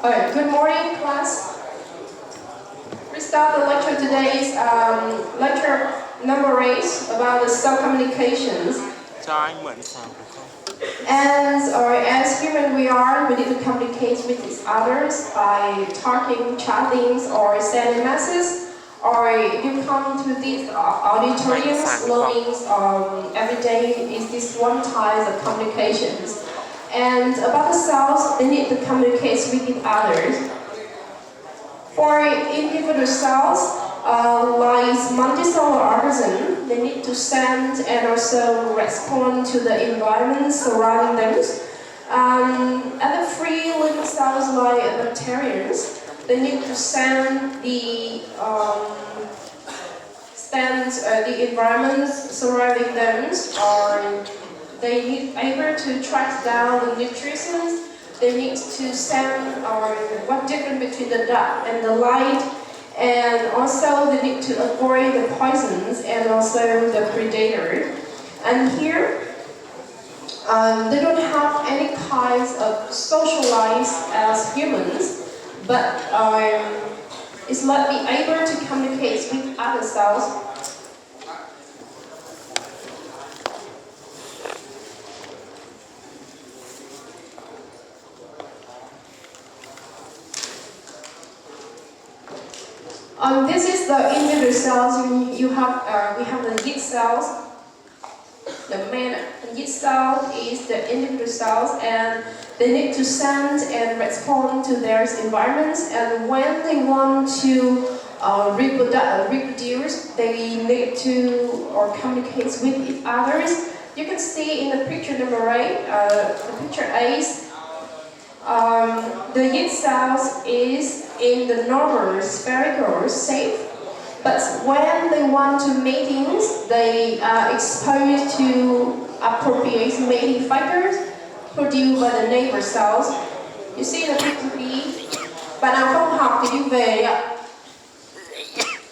Good morning, class. We start the lecture today is lecture number 8 about the cell communications. And as human we need to communicate with each others by talking, chatting, or sending messages. Or you come to these auditoriums, learning every day is this one type of communications. And about the cells, they need to communicate with each others. For individual cells, like multicellular organisms, they need to send and also respond to the environment surrounding them. And the free living cells like bacterias, they need to send the environment surrounding them, or they need able to track down the nutrition. They need to send what difference between the dark and the light, and also they need to avoid the poisons and also the predator. And here, they don't have any kinds of social lives as humans, but it's not be able to communicate with other cells. This is the individual cells. We have the yeast cells. The main yeast cell is the individual cells, and they need to send and respond to their environments. And when they want to reproduce, they need to communicate with each others. You can see in the picture number 8. The picture 8. The yeast cells is in the normal spherical shape, but when they want to matings, they are exposed to appropriate mating factors produced by the neighbor cells. You see the picture B. Bạn nào không học thì đi về ạ.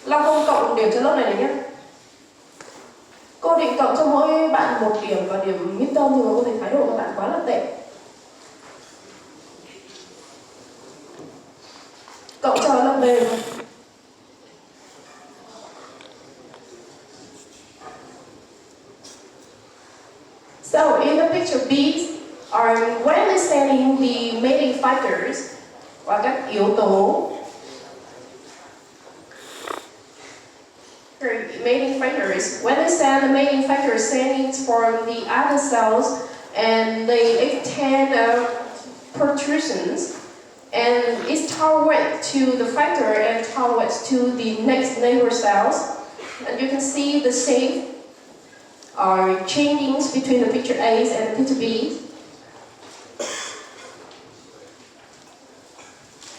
Long không cộng điểm cho lớp này nhé. Cô định cộng cho mỗi bạn 1 điểm và điểm midterm, nhưng mà cô thấy thái độ các bạn quá là tệ. Cộng cho lớp B. So in the picture B, when understanding the mating factors và các yếu tố mating factors, when understand the mating factors sending from the other cells and they extend protrusions. And it's toward to the factor and towards to the next neighbor cells. And you can see the shape changing between the picture A and the picture B.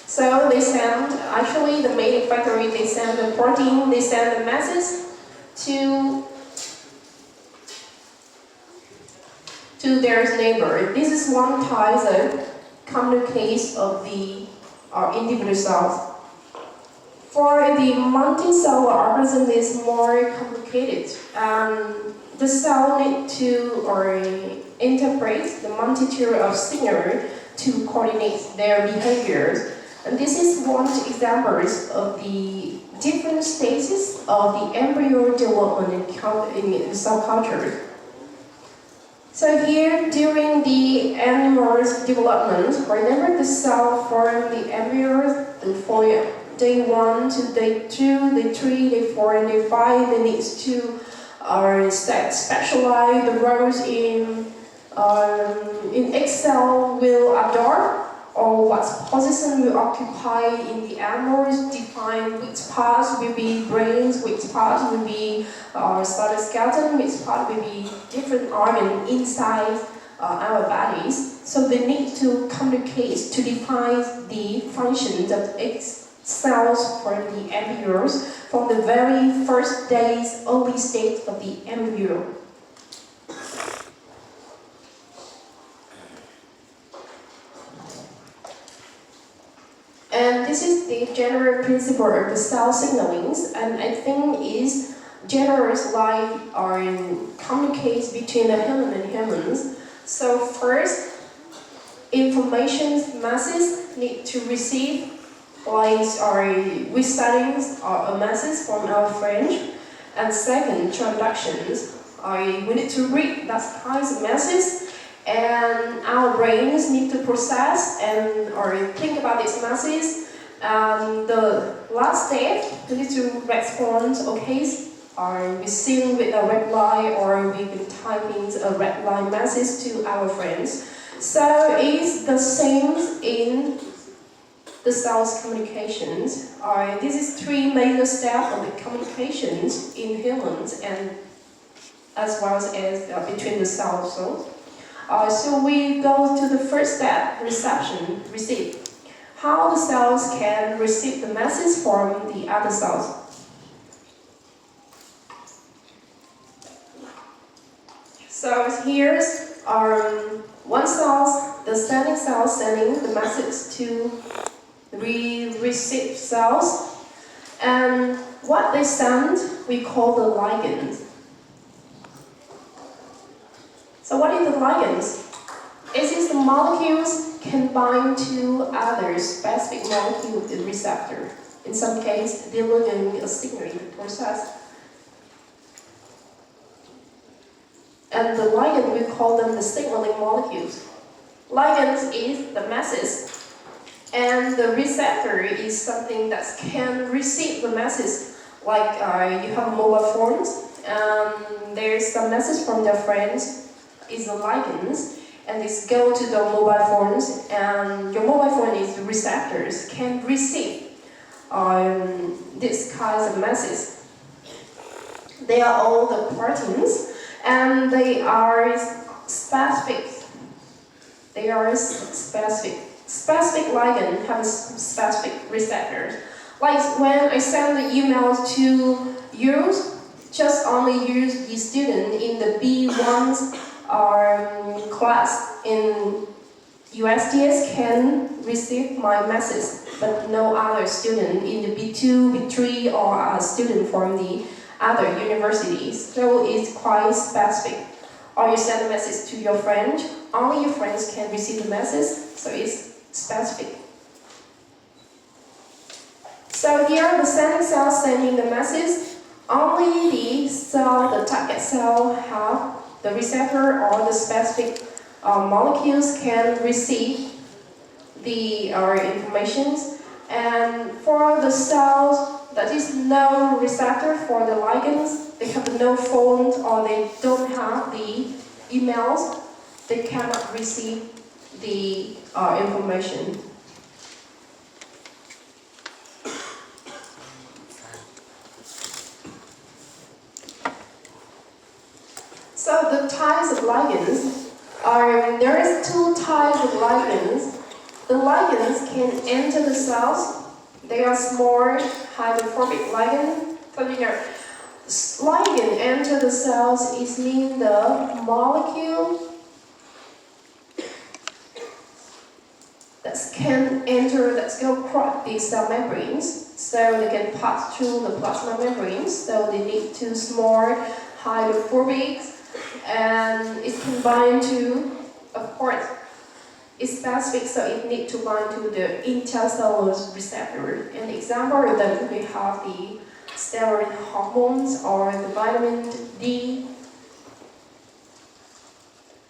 So they send, actually the mating factory, they send the protein, they send the message to their neighbor. This is one type of communication of the individual cells. For the multicellular organism is more complicated. The cell need to interpret the multitude of signals to coordinate their behaviors. And this is one example of the different stages of the embryo development in cell culture. So here, during the animal's development, whenever the cell from the embryo from day 1 to day 2, day 3, day 4, and day 5, they need to specialize the roles in each cell will adopt, or what position will occupy in the animals, define which parts will be brains, which parts will be cytoskeleton, which part will be different organ inside our bodies. So they need to communicate to define the functions of each cells from the embryos from the very first days, early stage of the embryo. And this is the general principle of the cell signalings, and I think is general life communicates between the human and humans. So first, information masses need to receive, like we studying a message from our friend. And second, transactions. We need to read that kind of message, and our brains need to process and or think about this message. And the last step, we need to respond. Okay, or we send with a red line, or we can type in a red line message to our friends. So it's the same in the sales communications. This is three major steps of the communications in humans and as well as between the cells. So we go to the first step, reception, receive. How the cells can receive the message from the other cells. So here's one cell, the sending cell sending the message to receive cells, and what they send we call the ligands. So what is the ligands? It is the molecules can bind to other specific molecule with the receptor. In some case, delivering a signal in the process. And the ligand, we call them the signaling molecules. Ligands is the message, and the receptor is something that can receive the message. Like you have mobile phones, and there's some message from their friends, is the ligands, and this go to the mobile phones, and your mobile phone is the receptors, can receive this kind of message. They are all the proteins, and they are specific. They are specific. Specific ligand have specific receptors. Like when I send the email to you, just only use the student in the B1's class in USDS can receive my message, but no other student in the B2, B3, or a student from the other universities. So it's quite specific. Or you send a message to your friend, only your friends can receive the message, so it's specific. So here the sending cell sending the message, only the cell, the target cell have the receptor or the specific molecules can receive the information. And for the cells that is no receptor for the ligands, they have no phones or they don't have the emails, they cannot receive the information. So the types of ligands there is two types of ligands. The ligands can enter the cells. They are small hydrophobic ligand. Ligand enter the cells is mean the molecule that can enter, that go across the cell membranes, so they can pass through the plasma membranes. So they need to small hydrophobic, and it can bind to, of course, it's specific, so it needs to bind to the intercellular receptor. An example of that we have the steroid hormones or the vitamin D.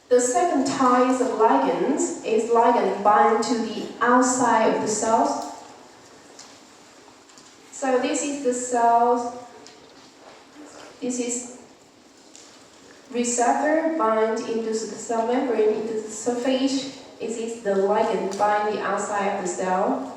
The second type of ligands is ligand bind to the outside of the cells. So this is the cells. This is receptor bind into the cell membrane, into the surface. This is the ligand bind the outside of the cell.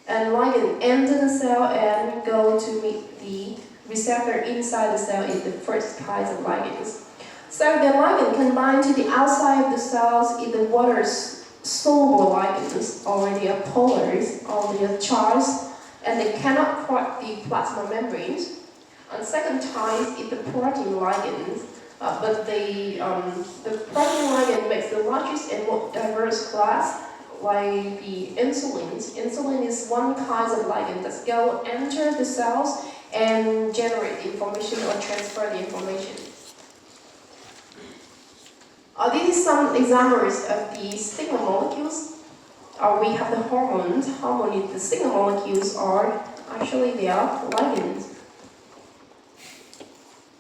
And ligand enter the cell and go to meet the receptor inside the cell is the first kind of ligands. So the ligand can bind to the outside of the cells in the water soluble ligands, or they are polars, or they are charged, and they cannot cross the plasma membranes. And second type is the protein ligands, but the protein ligand makes the largest and most diverse class, like the insulins. Insulin is one kind of ligand that go enter the cells and generate the information or transfer the information. These are some examples of the signal molecules. We have the hormones. The signal molecules are actually they are ligands.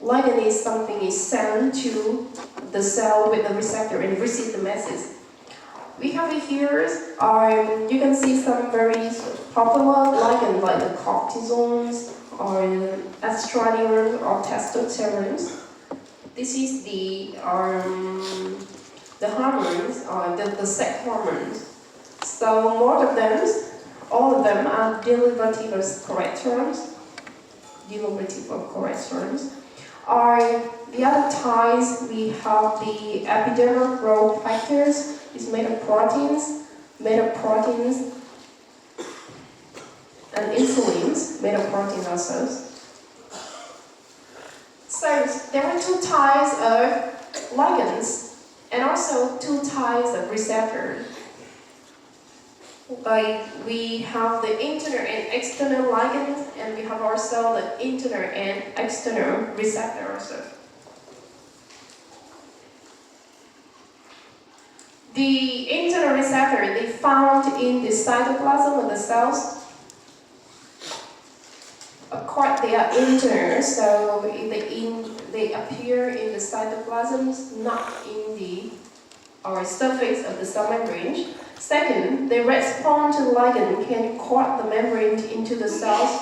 Ligand is something is sent to the cell with the receptor and receive the message. We have here, you can see some very popular ligands like the cortisols or estradiol or testosterone. This is the hormones, the sex hormones. So all of them are derivative of correctors. The other ties, we have the epidermal growth factors. It's made of proteins, and insulins, made of protein also. So there are two types of ligands and also two types of receptors. Like we have the internal and external ligands, and we have also the internal and external receptor also. The internal receptor, they found in the cytoplasm of the cells. Of course, they are internal, so they appear in the cytoplasms, not in the surface of the cell membrane. Second, they respond to the ligand, can coat the membrane into the cells,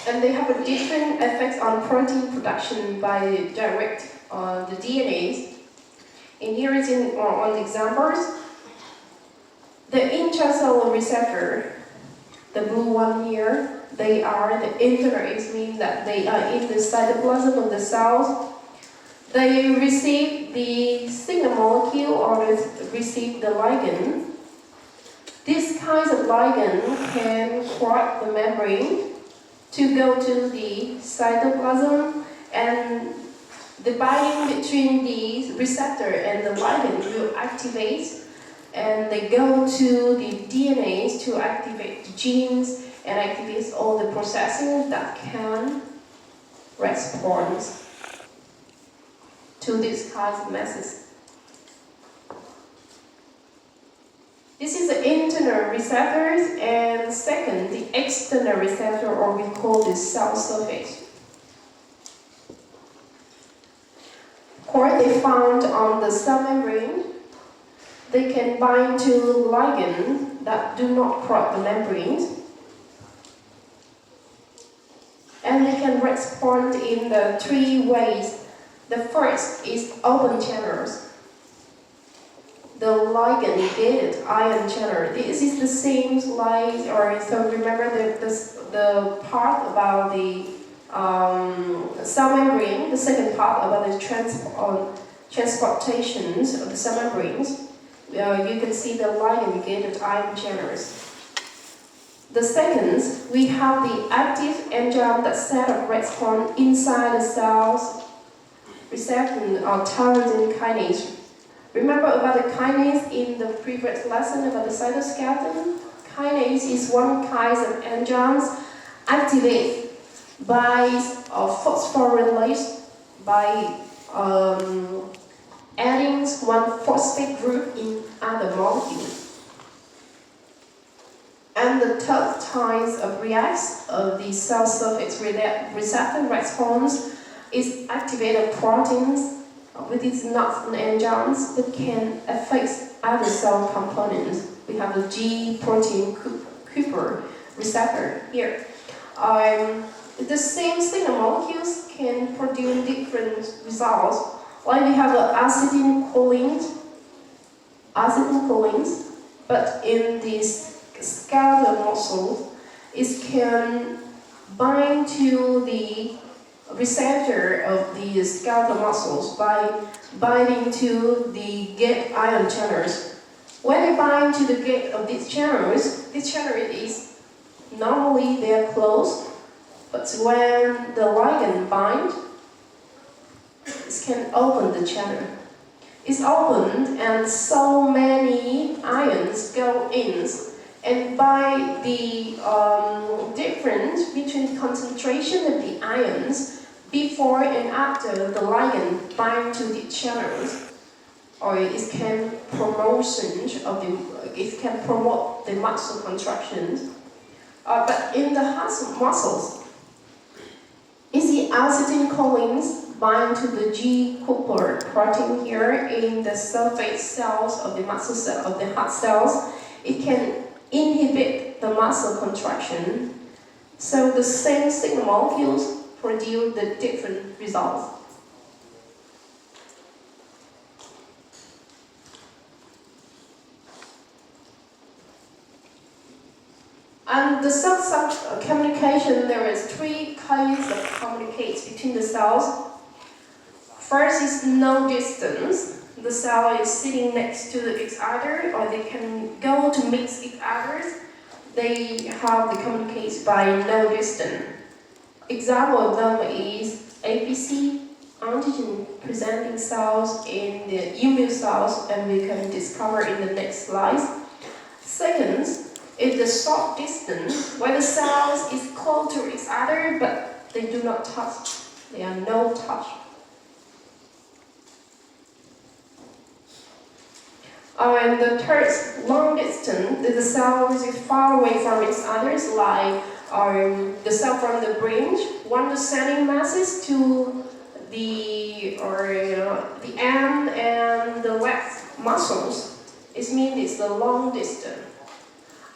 and they have a different effects on protein production by direct the DNAs. And here is on the examples. The intracellular receptor, the blue one here, they are the internal. It means that they are in the cytoplasm of the cells. They receive the signal molecule or receive the ligand. These kinds of ligand can cross the membrane to go to the cytoplasm, and the binding between the receptor and the ligand will activate, and they go to the DNAs to activate the genes and activate all the processing that can respond to these kinds of messages. This is the internal receptors, and second, the external receptor, or we call this cell surface. Or they found on the cell membrane. They can bind to ligands that do not cross the membranes, and they can respond in the three ways. The first is open channels. The ligand-gated ion channel. This is the same slide, so remember the part about the cell membrane, the second part about the transportations of the cell membranes. You can see the ligand-gated ion channels. The second, we have the active enzyme that set up response inside the cells, receptor or tyrosine kinase. Remember about the kinase in the previous lesson about the cytoskeleton? Kinase is one kind of enzymes activated by phosphorylase by adding one phosphate group in other molecules. And the third type of reacts of the cell surface receptor response is activated proteins with its not enzymes that can affect other cell components. We have the G protein Cooper receptor here. The same signal molecules can produce different results. Like we have the acetylcholine, but in this skeletal muscle, it can bind to the receptor of the skeletal muscles by binding to the gate ion channels. When they bind to the gate of these channels, this channel is normally they are closed, but when the ligand binds, it can open the channel. It's opened and so many ions go in, and by the difference between the concentration of the ions, before and after the ligand bind to the channels, or it can promote the muscle contractions. But in the heart muscles, is the acetylcholines bind to the G-coupler protein here in the surface cells of the muscle cell of the heart cells. It can inhibit the muscle contraction. So the same signal molecules produce the different results. And the cell communication, there is 3 kinds of communicates between the cells. First is no distance. The cell is sitting next to each other, or they can go to mix each other. They have the communicates by no distance. Example of them is APC, antigen presenting cells in the immune cells, and we can discover in the next slide. Second is the short distance, where the cells is close to each other, but they do not touch. They are no touch. And the third, long distance, the cells is far away from each other, like the cell from the brain, one sending masses to the end and the leg muscles. It means it's the long distance.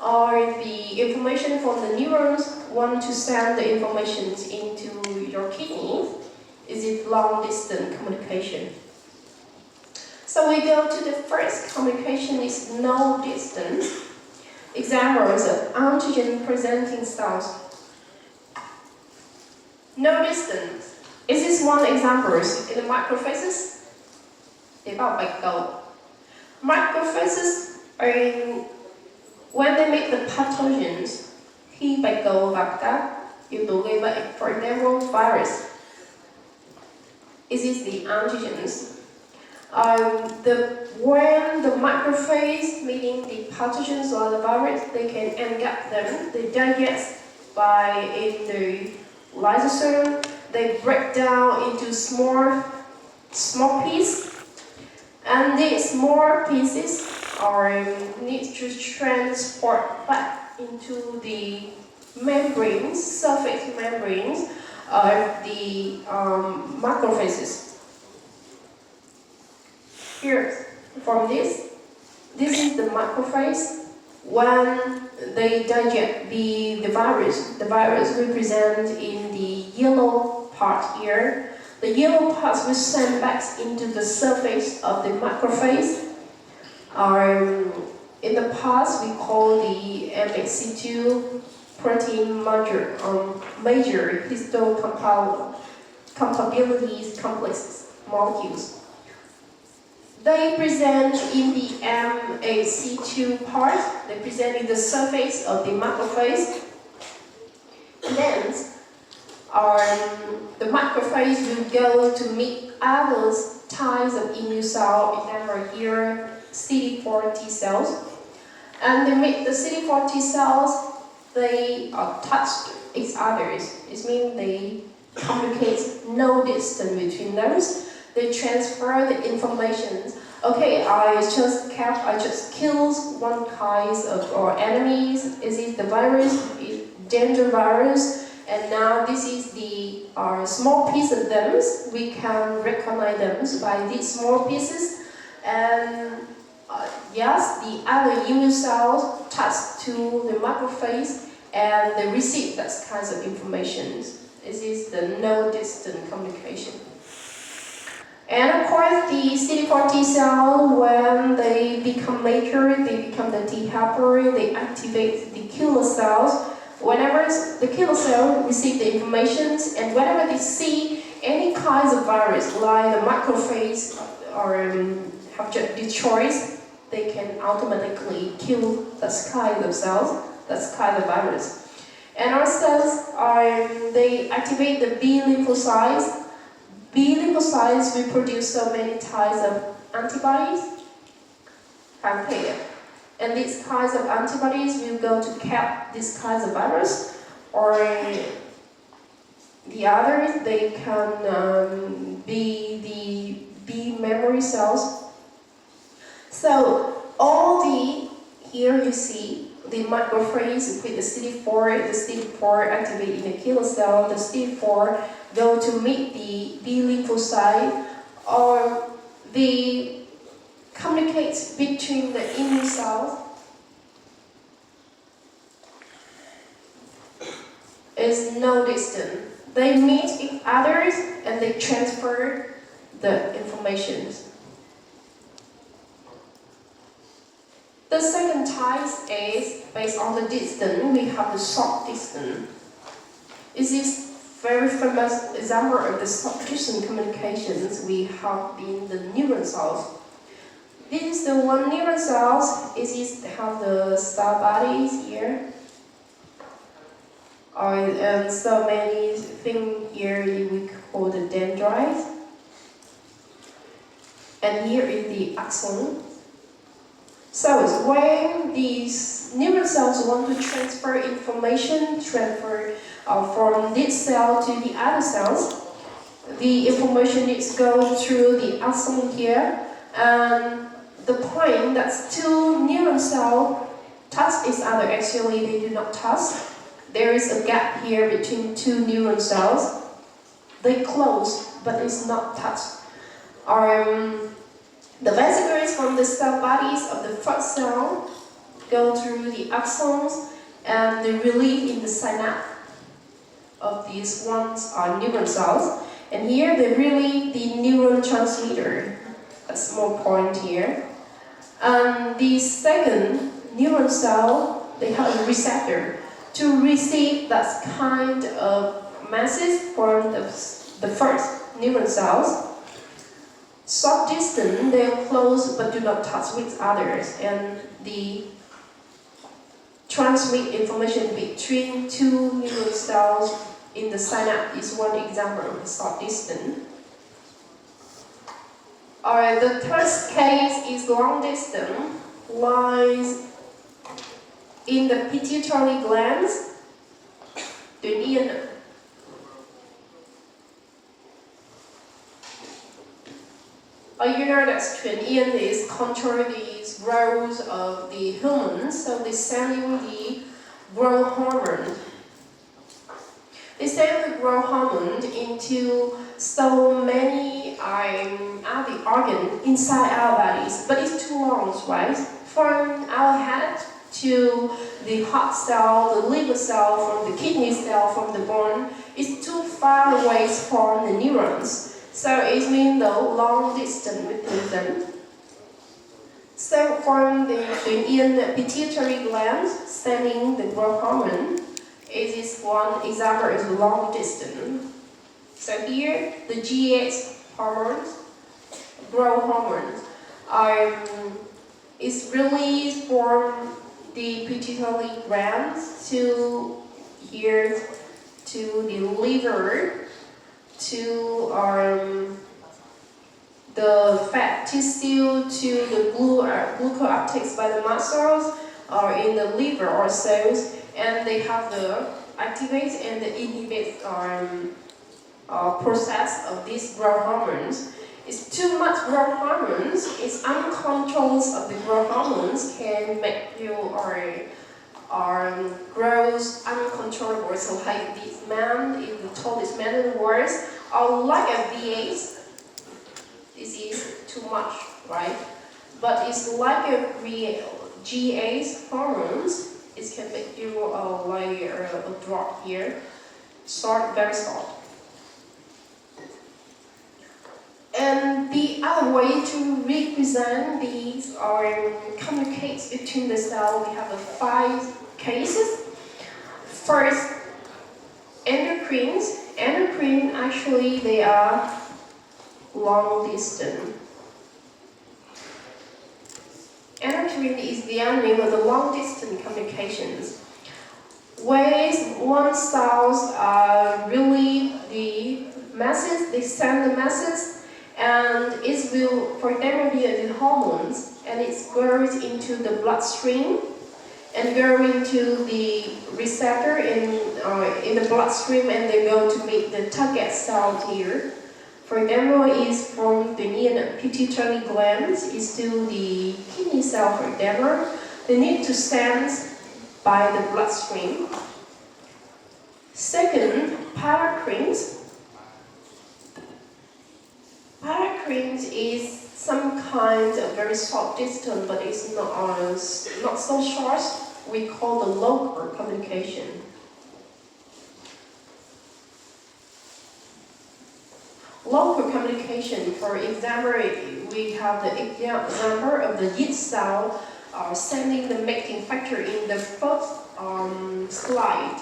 Or the information from the neurons want to send the information into your kidney. Is it long distance communication? So we go to the first communication is no distance. Examples of antigen presenting cells. No distance. Is this one example in the macrophages? Tế bào bạch cầu. Macrophages are when they make the pathogens. Khi bạch cầu gặp các yếu tố gây bệnh, for example, virus. Is this the antigens? When the macrophage, meaning the pathogens or the virus, they can engulf them, they digest in the lysosome, they break down into small pieces, and these small pieces need to transport back into the membranes, surface membranes of the macrophages. Here, from this is the macrophage. When they digest the virus represents in the yellow part here. The yellow parts will send back into the surface of the macrophage. In the past, we call the MHC2 protein major histocompatibility complexes molecules. They present in the MHC2 part, they present in the surface of the macrophage. Then, the macrophage will go to meet other types of immune cells, example here, CD4 T cells. And they meet the CD4 T cells, they touch each other. It means they communicate no distance between them. They transfer the information. Okay, I just killed one kind of enemies. Is it the virus? Is danger virus? And now this is the small piece of them. We can recognize them by these small pieces. And yes, the other immune cells touch to the macrophage and they receive that kinds of information. This is the no distance communication. And of course, the CD4 T cell, when they become mature, they become the T helper, they activate the killer cells. Whenever the killer cell receive the information, and whenever they see any kinds of virus, like the macrophage or have just destroyed, they can automatically kill that kind of cells, that kind of virus. And our cells they activate the B lymphocytes. B lymphocytes will produce so many types of antibodies, and these kinds of antibodies will go to cap these kinds of virus, or The others, they can be the B memory cells. So here you see the macrophage with the CD4 activate in the killer cell, the CD4 go to meet the B lymphocyte, or they communicate between the immune cells. Is no distance. They meet each other and they transfer the information. The second type is based on the distance. We have the short distance. This is very famous example of the short distance communications we have in the neuron cells. This is the one neuron cells. It is have the cell bodies here. And so many things here we call the dendrites. And here is the axon. So it's when these neuron cells want to transfer information, from this cell to the other cells, the information needs to go through the axon here, and the point that two neuron cells touch each other, actually they do not touch. There is a gap here between two neuron cells. They close, but it's not touched. The vesicles from the cell bodies of the first cell go through the axons and they release in the synapse of these ones are neuron cells. And here they release the neuron transmitter. A small point here. And the second neuron cell, they have a receptor to receive that kind of message from the first neuron cells. Short distance, they are close but do not touch with others, and they transmit information between two neuron cells in the synapse is one example of short distance. The third case is long distance, lies in the pituitary glands, tuyến yên. You know that tuyến yên is control these growth of the humans, so they sending the growth hormone. They send the growth hormone into so many other organs inside our bodies, but it's too long, right? From our head to the heart cell, the liver cell, from the kidney cell, from the bone, it's too far away from the neurons. So it means the long distance between them. So from the pituitary gland sending the growth hormone, it is one example is long distance. So here the GH hormones, growth hormones, is released from the pituitary glands to here to the liver, to the fat tissue, to the glucose uptakes by the muscles, or in the liver or cells, and they have the activate and the inhibit process of these growth hormones. It's too much growth hormones, it's uncontrolled of the growth hormones can make you grows uncontrollable. So like this man, if the tallest man in the world, or like a VA, this is too much, right? But it's like a GH hormones, it can make you like a drop here, short, very short. And the other way to represent these or communicate between the cells, we have 5 cases. First, endocrines. Endocrine, actually, they are long distance. Endocrine is the name of the long distance communications. Where one cells are really the message, they send the message, and it will, for them, be the hormones, and it goes into the bloodstream, and go into the receptor in the bloodstream, and they go to meet the target cell here. For example, is from the near pituitary glands is to the kidney cell, for example. They need to sense by the bloodstream. Second, paracrines. Paracrines is some kind of very short distance, but it's not so short. We call the local communication. Local communication, for example, we have the example of the yeast cell sending the mating factor in the first slide.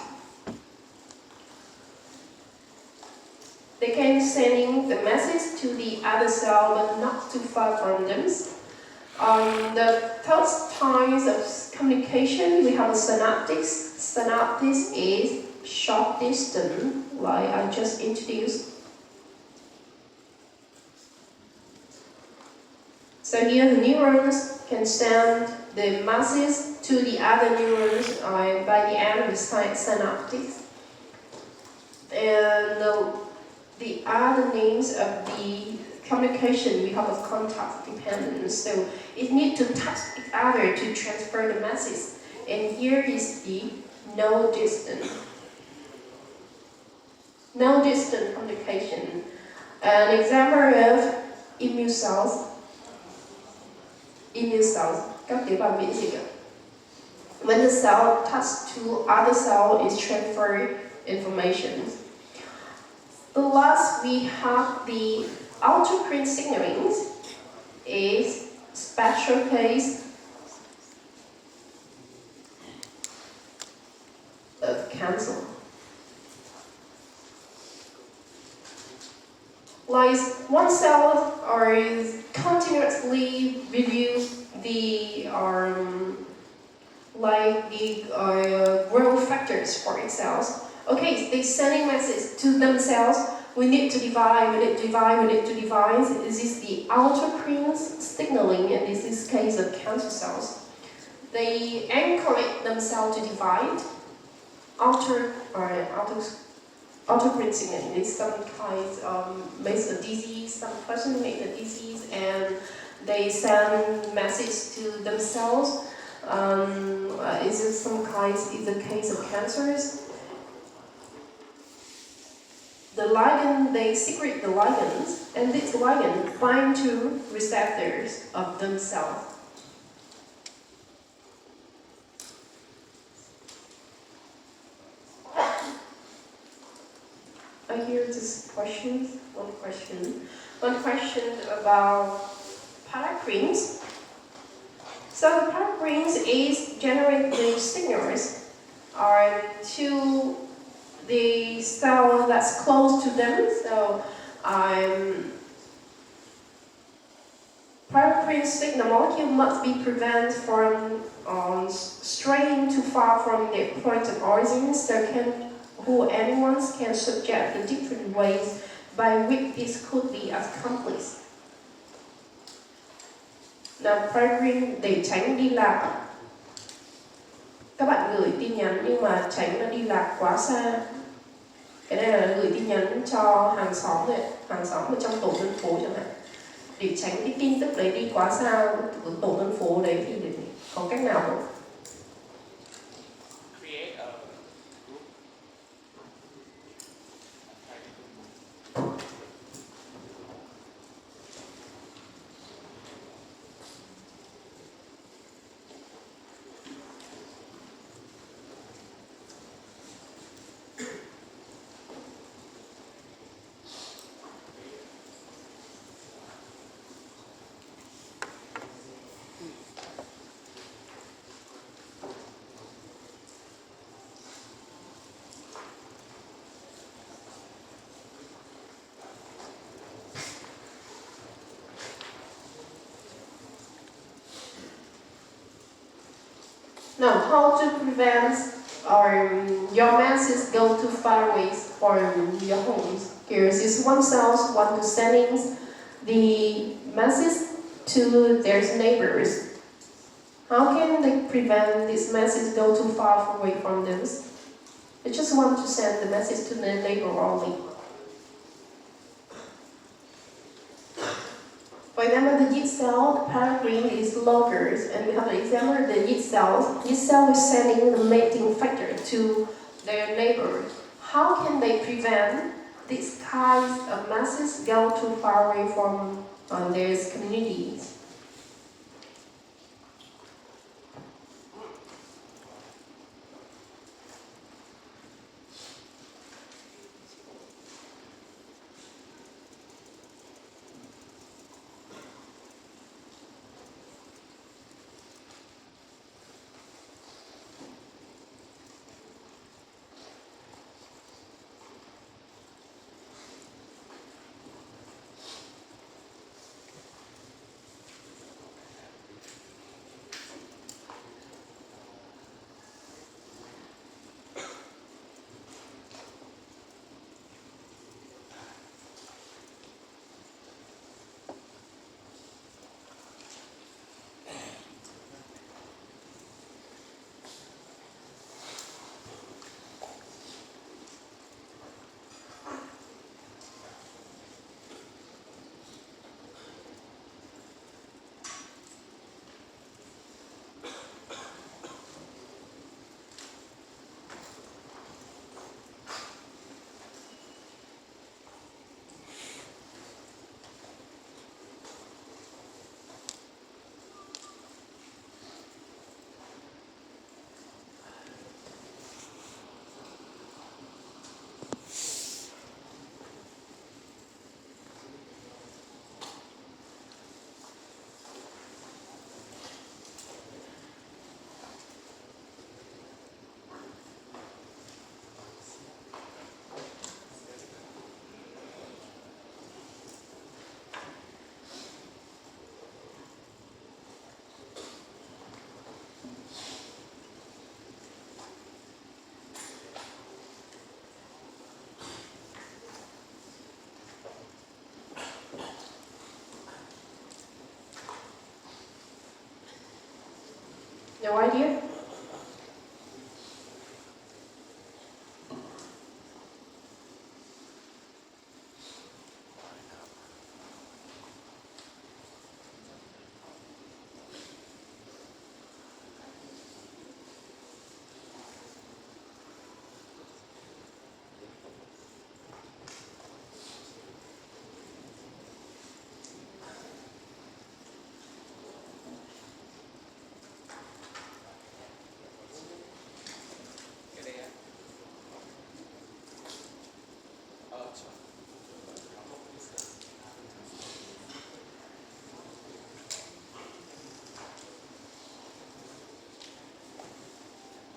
They can sending the message to the other cell, but not too far from them. The third type of communication, we have synaptics. Synaptics is short distance, like I just introduced. So here the neurons can send the messages to the other neurons by the end of the synaptics. And the other names of the communication, we have a contact dependence. So it needs to touch each other to transfer the message. And here is the no distance. No distance communication. An example of immune cells. Immune cells, các tế bào miễn dịch. When the cell touches to other cell, it transfers information. The last, we have the autocrine signaling is special case of cancer. Like one cell continuously review the growth factors for its cells. Okay, they sending message to themselves. We need to divide. We need to divide. We need to divide. This is the autocrine signaling, and this is case of cancer cells. They encourage themselves to divide. Autocrine signaling is some kind makes a disease. Some person make a disease, and they send message to themselves. Is it some kind? Is a case of cancers? The ligand, they secrete the ligands, and this ligand bind to receptors of themselves. I hear this question. One question about paracrines. So the paracrines is generate the signals to the cell that's close to them. So paracrine signal molecule must be prevented from straying too far from the point of origin. So anyone can suggest the different ways by which this could be accomplished. Now, paracrine để tránh đi lạc. Các bạn gửi tin nhắn nhưng mà tránh nó đi lạc quá xa. Cái này là gửi tin nhắn cho hàng xóm rồi, hàng xóm ở trong tổ dân phố chẳng hạn. Để tránh cái tin tức đấy đi quá xa ở tổ dân phố đấy thì có cách nào không? Now, how to prevent your masses go too far away from your homes? Here is one cells want to sending the masses to their neighbors. How can they prevent this message go too far away from them? They just want to send the message to the neighbor only. For example, the yeast cell, the peregrine is longer, and we have an example of the yeast cell. Yeast cell is sending the mating factor to their neighbor. How can they prevent these kinds of messages go too far away from their communities? No idea?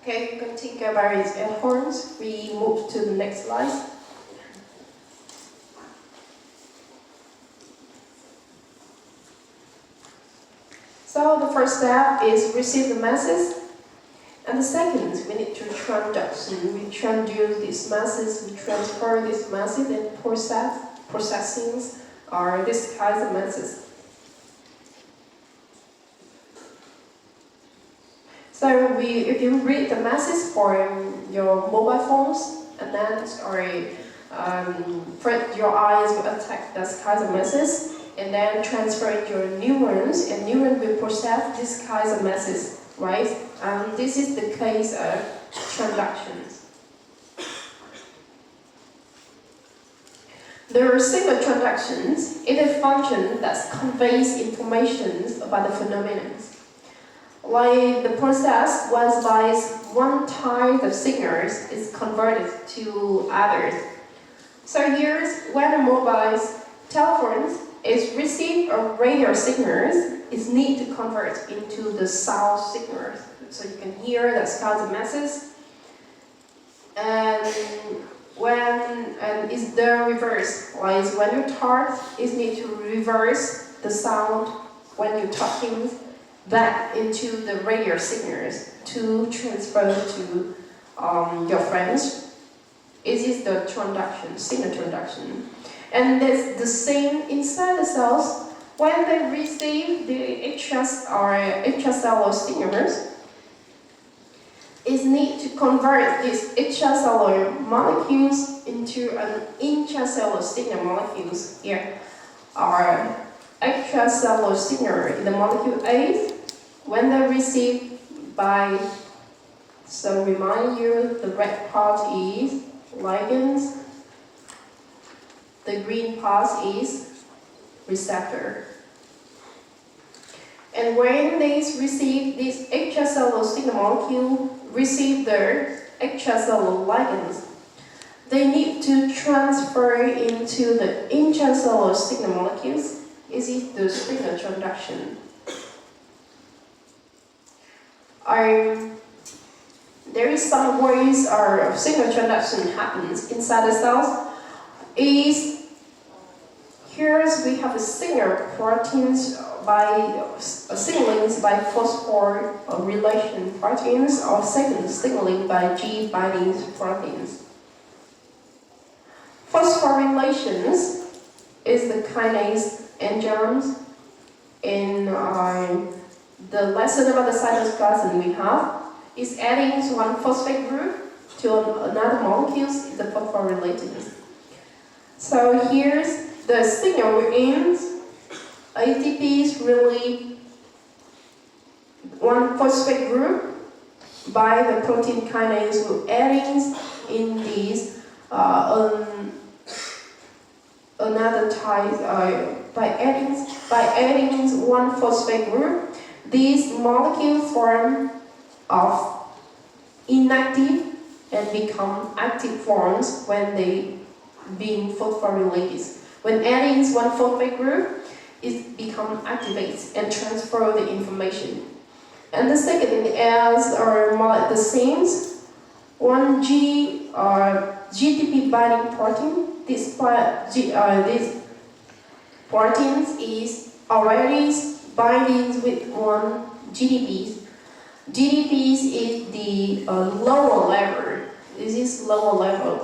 Okay, you can think about its horns. We move to the next slide. So the first step is receive the message. And the second, we need to transaction. We transduce this message, we transfer this message, and processing are this kind of message. So if you read the message for your mobile phones, and then your eyes will attack that kind of message, and then transfer it to your neurons, and neurons will process this kind of message, right? This is the case of transactions. The receiver transactions is a function that conveys information about the phenomenon. Like the process whereby one type of signals is converted to others. So here's when a mobile telephone is received a radio signals, it needs to convert into the sound signals. So you can hear that kind of message. And it's the reverse. Like when you talk, it needs to reverse the sound when you're talking back into the radio signals to transfer to your friends. It is the transduction, signal transduction. And that's the same inside the cells. When they receive the extracellular stimulus, it needs to convert these extracellular molecules into an intracellular signal molecules. Here are extracellular signal in the molecule A. When they receive by, so remind you, the red part is ligands, the green part is receptor. And when they receive this extracellular signal molecule, receive their extracellular ligands, they need to transfer into the intracellular signal molecules. Is it the signal transduction? There is some ways of signal transduction happens inside the cells. Here we have a signal proteins by signaling by phosphorylation proteins or signaling by G binding proteins. Phosphorylations is the kinase enzymes in the lesson about the cytoplasm we have is adding one phosphate group to another molecule is the phosphorylations. So here's the signal in ATP is really one phosphate group by the protein kinase will adding in these another type by adding one phosphate group, these molecules form of inactive and become active forms when they being phosphorylated. When adding one phosphate group, it becomes activates and transfer the information. And the second as are more the same. One GTP binding protein. This protein is already binding with one GDP. GDPs is the lower level. This is lower level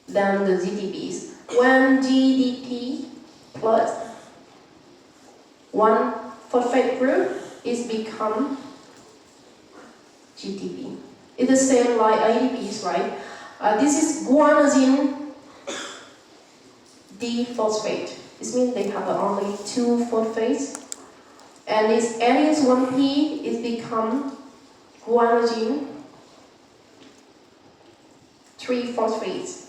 than the GDPs. When GDP plus one phosphate group is become GTP. It's the same like ADPs, right? This is guanosine D-phosphate. This means they have only two phosphates. And this adding 1P is become guanosine 3-phosphates.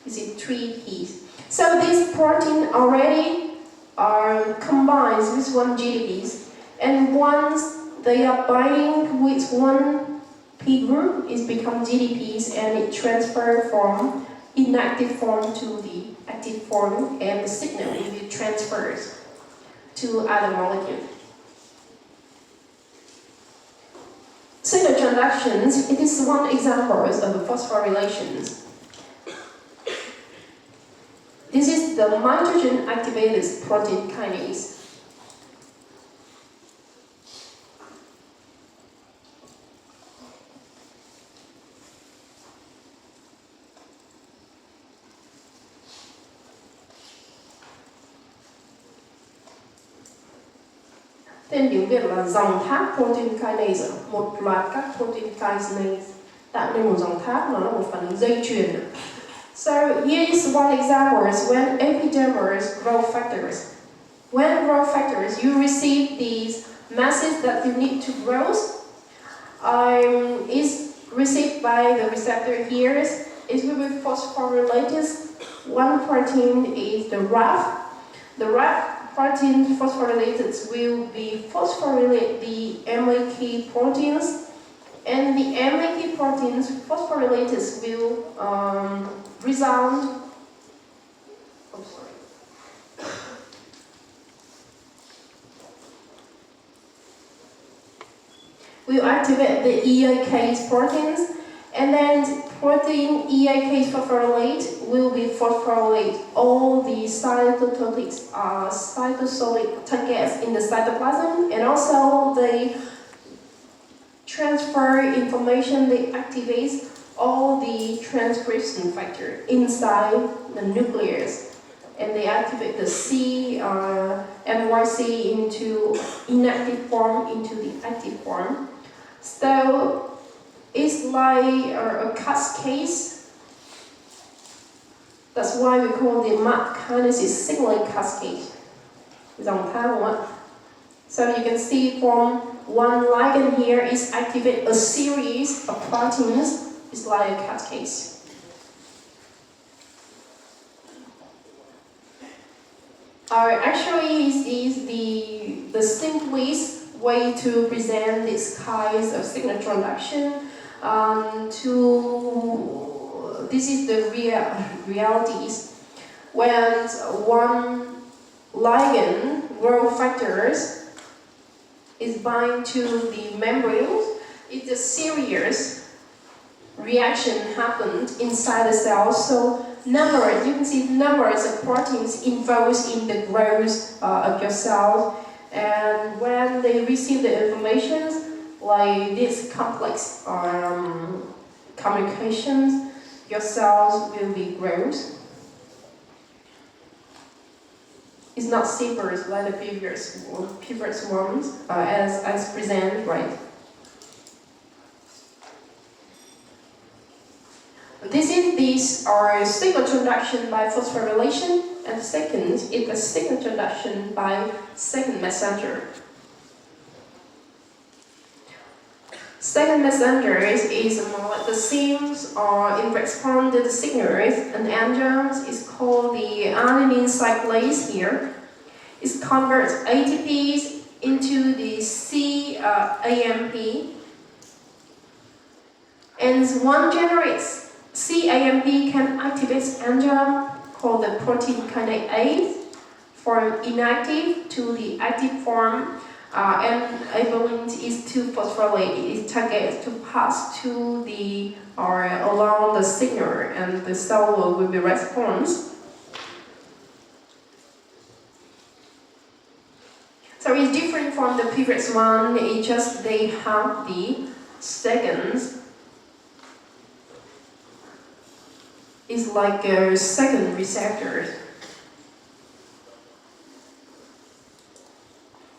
Is it 3Ps? So this protein already are combined with one GDPs, and once they are binding with one P group, it becomes GDPs and it transfers from inactive form to the active form, and the signal will be transferred to other molecules. Signal transductions, it is one example of the phosphorylations. This is the mitogen activated protein kinase. Tên tiếng Việt là dòng tháp protein kinase, một loạt các protein kinase tạo nên một dòng tháp, nó là một phản ứng dây chuyền. So here is one example is when epidermis growth factors. When growth factors, you receive these masses that you need to grow. Is received by the receptor here. It will be phosphorylated. One protein is the RAF. The RAF protein phosphorylated will be phosphorylate the MAK proteins, and the MAK proteins phosphorylated will resound. Will activate the EAK proteins, and then protein EAK phosphorylate will be phosphorylate all the cytosolic targets in the cytoplasm, and also they transfer information, they activate all the transcription factor inside the nucleus, and they activate the NYC into inactive form into the active form. So it's like a cascade. That's why we call the MAP kinases signaling cascade. Dòng thang đúng không ạ? So you can see from one ligand here is activate a series of proteins. It's like a cascade. Actually, is the simplest way to present these kinds of signal transduction. This is the realities. When one ligand growth factors is bind to the membranes, it's a serious reaction happened inside the cell. So numbers, you can see numbers of proteins involved in the growth of your cell. And when they receive the information, like this complex communications, your cells will be growth. It's not simple like the previous ones as presented, right? These are signal transduction by phosphorylation, and second is the signal transduction by second messenger. Second messenger is more like the same in response to the signals, and enzymes is called the adenine cyclase here. It converts ATPs into the cAMP, and one generates cAMP can activate enzyme called the protein kinase from inactive to the active form, and enabling is to phosphorylate its target to pass to the along the signal, and the cell will be response. So it's different from the previous one. It's just they have the seconds. It's like a second receptor.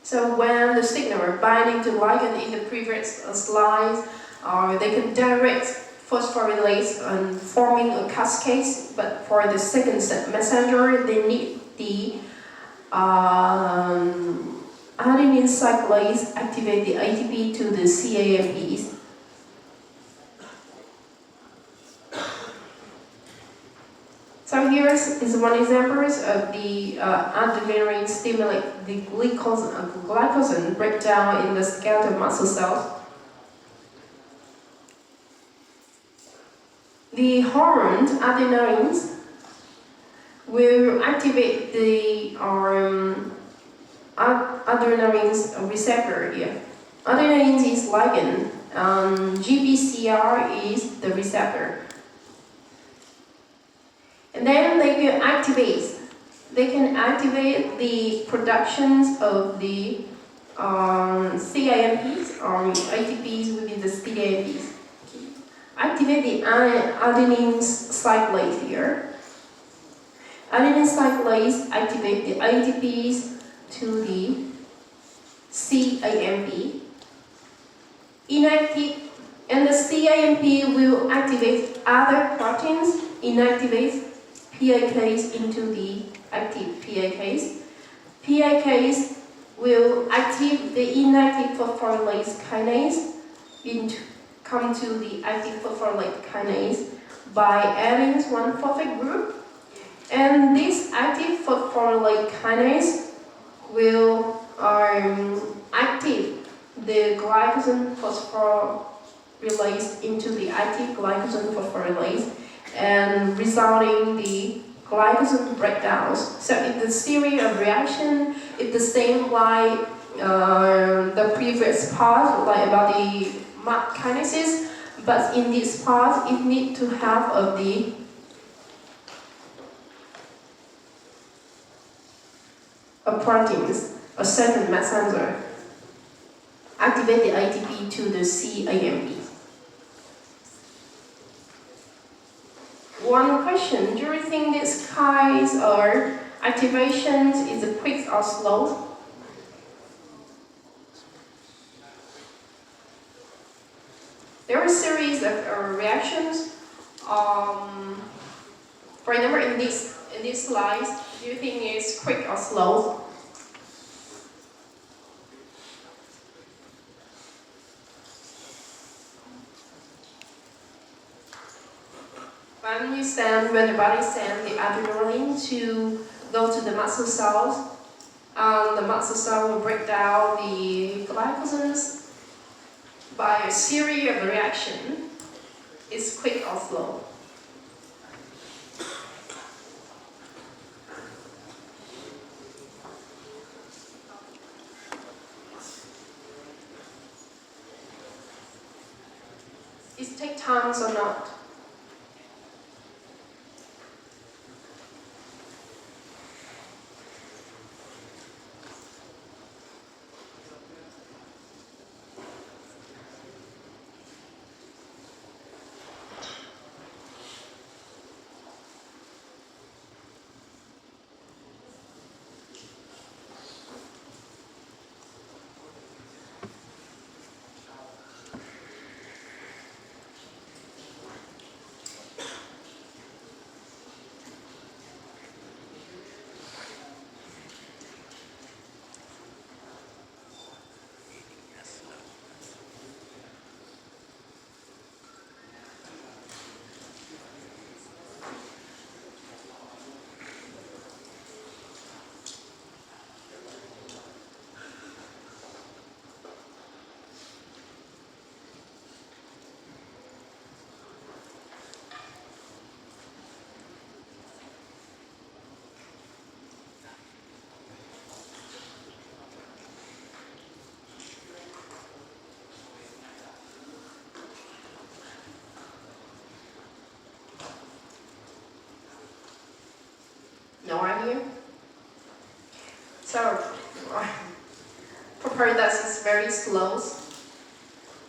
So when the signal are binding to ligand in the previous slides, they can direct phosphorylase and forming a cascade. But for the second messenger, they need the adenine cyclase activate the ATP to the cAMPs. So here is one example of the adenyline stimulate the glycogen breakdown in the skeletal muscle cells. The hormone adenines will activate the adenines receptor here. Adenines is ligand, GPCR is the receptor. And then they can activate the productions of the cAMPs or ATPs within the cAMPs. Activate the adenine cyclase here. Adenine cyclase activate the ATPs to the cAMP. Inactive, and the cAMP will activate other proteins, inactivate PAKs into the active PAKs. PAKs will activate the inactive phosphorylase kinase come to the active phosphorylase kinase by adding one phosphate group. And this active phosphorylase kinase will activate the glycogen phosphorylase into the active glycogen phosphorylase, and resulting the glycogen breakdowns. So in the series of reaction, it's the same like the previous part, like about the MAP kinases, but in this part, it needs to have a proteins, a second messenger, activate the ATP to the cAMP. one question, do you think these kinds of activations is quick or slow? There are a series of reactions. For example, in this slides, do you think it's quick or slow? When the body sends the adrenaline to go to the muscle cells, the muscle cell will break down the glycogens by a series of reactions. It's quick or slow. It takes time or not? No idea? So, propose that it's very slow.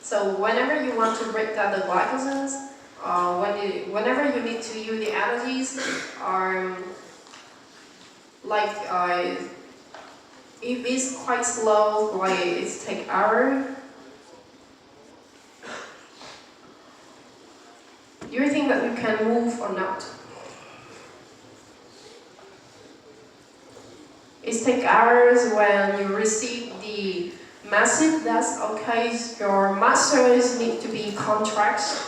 So whenever you want to break down the glycogens, whenever you need to use the energies, if it's quite slow, like it takes hours, do you think that you can move or not? It takes hours when you receive the message that's okay, your muscles need to be contracted.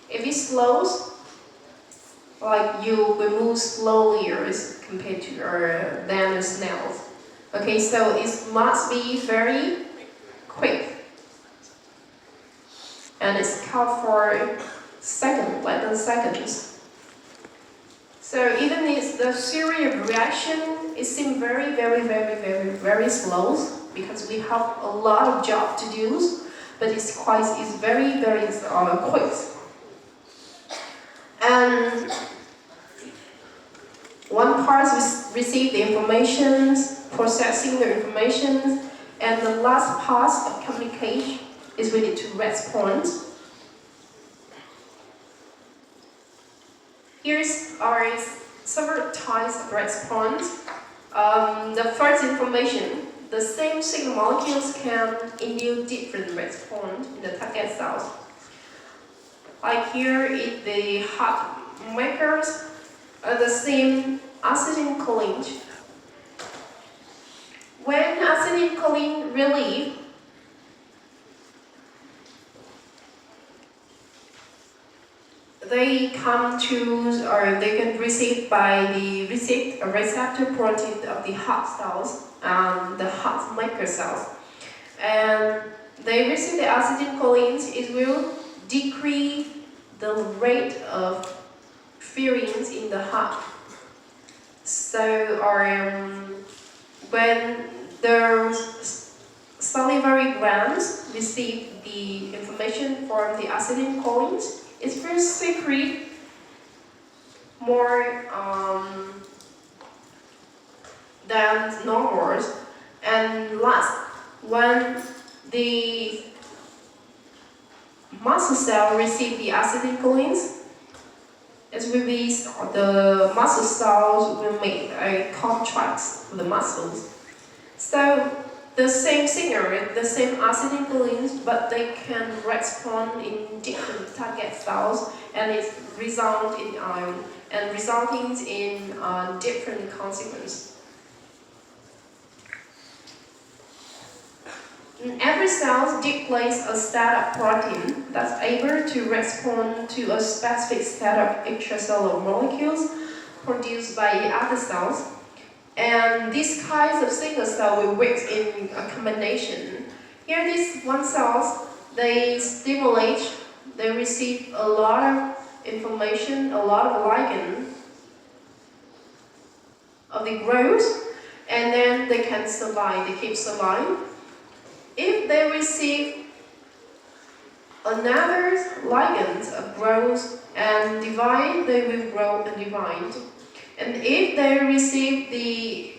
If it slows, like you will move slowly as compared to than the snails. Okay, so it must be very quick. And it's count for seconds, less than seconds. So even if the series of reaction, it seems very slow because we have a lot of job to do, but it's very quick. And one part receive the information, processing the information, and the last part of communication is really to respond. Here's our several types of response. The first information, the same signal molecules can induce different response in the target cells. Like here is the heart markers are the same acetylcholine. When acetylcholine relief, they come to, or they can receive by the receptor protein of the heart cells and the heart maker cells. And they receive the acetylcholine, it will decrease the rate of feelings in the heart. So, when the salivary glands receive the information from the acetylcholine, it will secrete more than normal. And last, when the muscle cell receive the acetylcholine, As released, the muscle cells will make a contract with the muscles. So the same signal, the same acetylcholines, but they can respond in different target cells, and it results in resulting in different consequences. Every cell displays a set of protein that's able to respond to a specific set of extracellular molecules produced by other cells. And these kinds of single cell will work in a combination. Here, these one cells, they stimulate, they receive a lot of information, a lot of ligand of the growth, and then they can survive, they keep surviving. If they receive another ligand of growth and divide, they will grow and divide. And if they receive the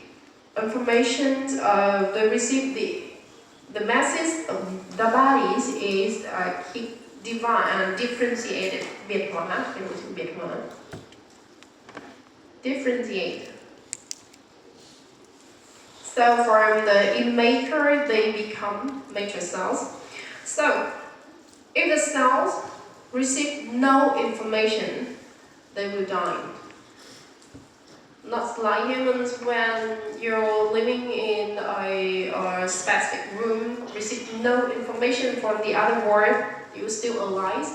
information, they receive the message of the bodies is keep divide differentiated, differentiate. So from the immature, they become mature cells. So if the cells receive no information, they will die. Not like humans when you're living in a specific room, receive no information from the other world, you're still alive.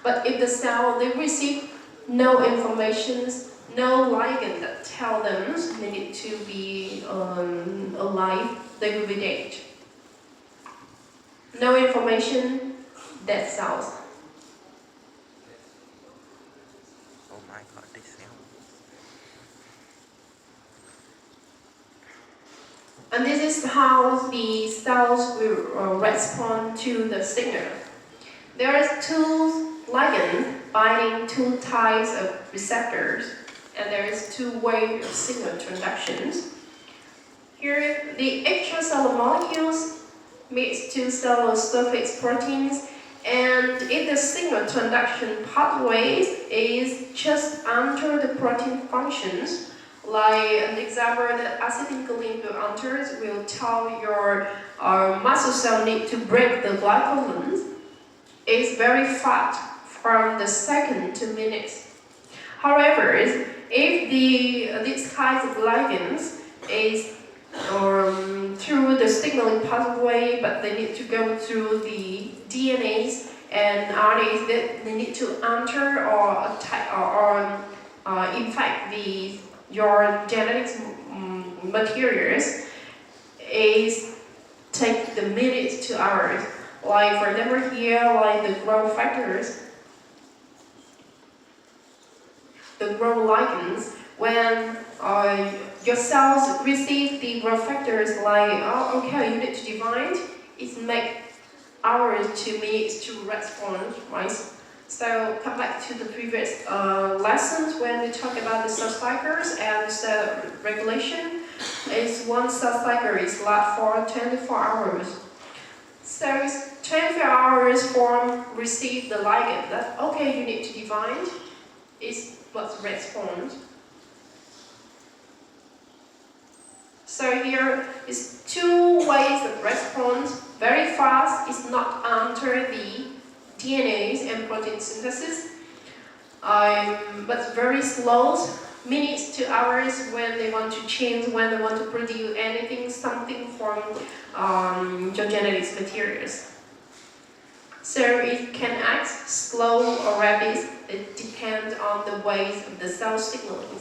But if the cell, they receive no information, no ligand that tell them they need to be alive, they will be dead. No information, dead cells. Oh my god, this cell. And this is how the cells will respond to the signal. There are two ligands binding two types of receptors, and there is two ways of signal transductions. Here, the extracellular molecules mix two cellular surface proteins, and if the signal transduction pathways is just under the protein functions, like an example that acetylcholine will enter will tell your muscle cell need to break the glycogen. It's very fast from the second to minutes. However, if these kinds of ligands is through the signaling pathway, but they need to go through the DNAs and RNAs that they need to enter or attack or infect your genetic materials, is take the minutes to hours. Like for example here, like the growth factors, the growth ligands, when your cells receive the growth factors, like, oh, okay, you need to divide, it makes hours to minutes to respond, right? So come back to the previous lessons when we talk about the cell cycles and cell regulation. Is one cell cycle is last for 24 hours. So it's 24 hours from receive the ligand that okay you need to divide is what's respond. So here is two ways of response. Very fast is not under the DNAs and protein synthesis, but very slow, minutes to hours when they want to change, when they want to produce anything, something from your genetics materials. So it can act slow or rapid. It depends on the ways of the cell signaling.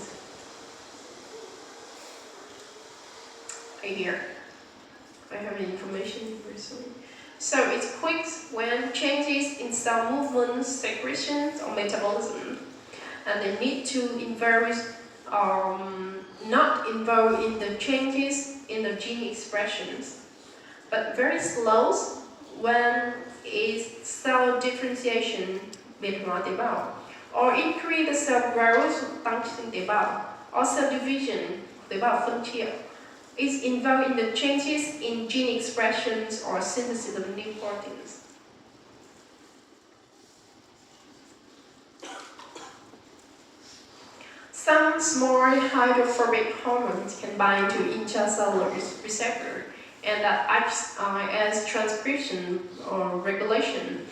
Right here, I have information recently. So it's quick when changes in cell movements, secretions, or metabolism, and they need to not involve in the changes in the gene expressions, but very slow when it's cell differentiation or increase the cell growth or cell division is involved in the changes in gene expressions or synthesis of new proteins. small hydrophobic hormones can bind to intracellular receptor and that acts as transcription or regulation.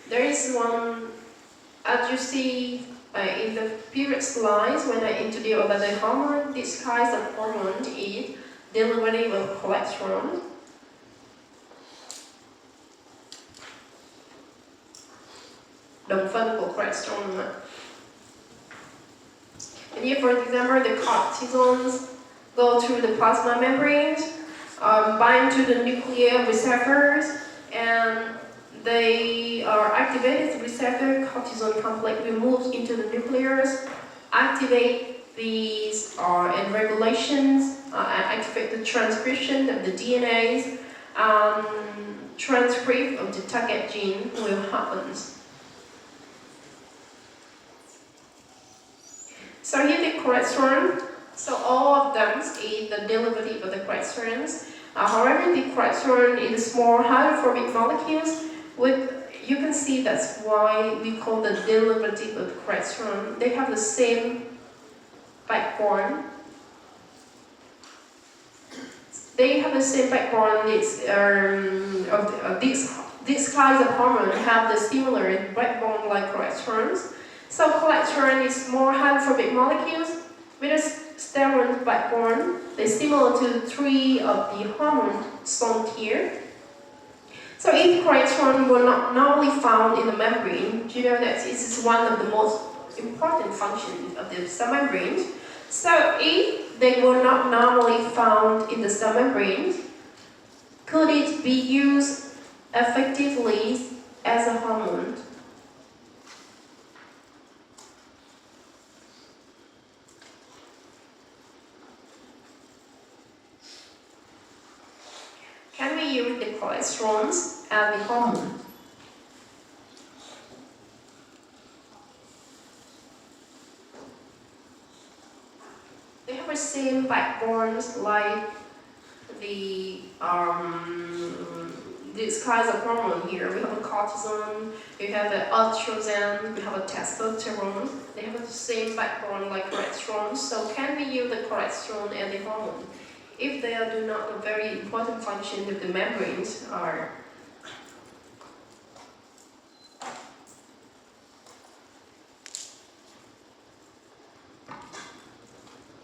There is one, as you see in the previous slides when I introduced about the hormone, this kind of hormone is derivative of cholesterol. Đồng phân của cholesterol. And here, for example, the cortisols go through the plasma membranes, bind to the nuclear receptors, and they are activated. The receptor cortisol complex will move into the nucleus, activate these and regulations, activate the transcription of the DNAs, transcript of the target gene will happen. So here the cholesterol, so all of them is the derivative of the cholesterol. However, the cholesterol is small hydrophobic molecules. You can see that's why we call the derivative of cholesterol. They have the same backbone. They have the same backbone. These kinds of hormones have the similar backbone like cholesterol. So cholesterol is more hydrophobic molecules with a steric backbone. They're similar to 3 of the hormones shown here. So if cholesterol were not normally found in the membrane, you know that this is one of the most important functions of the cell membrane. So if they were not normally found in the cell membrane, could it be used effectively as a hormone? Can we use the cholesterols as the hormone? They have the same backbones like the these kinds of hormone here. We have a cortisol, we have the estrogen, we have a testosterone. They have the same backbone like cholesterol. So can we use the cholesterol as the hormone? If they do not a very important function of the membranes are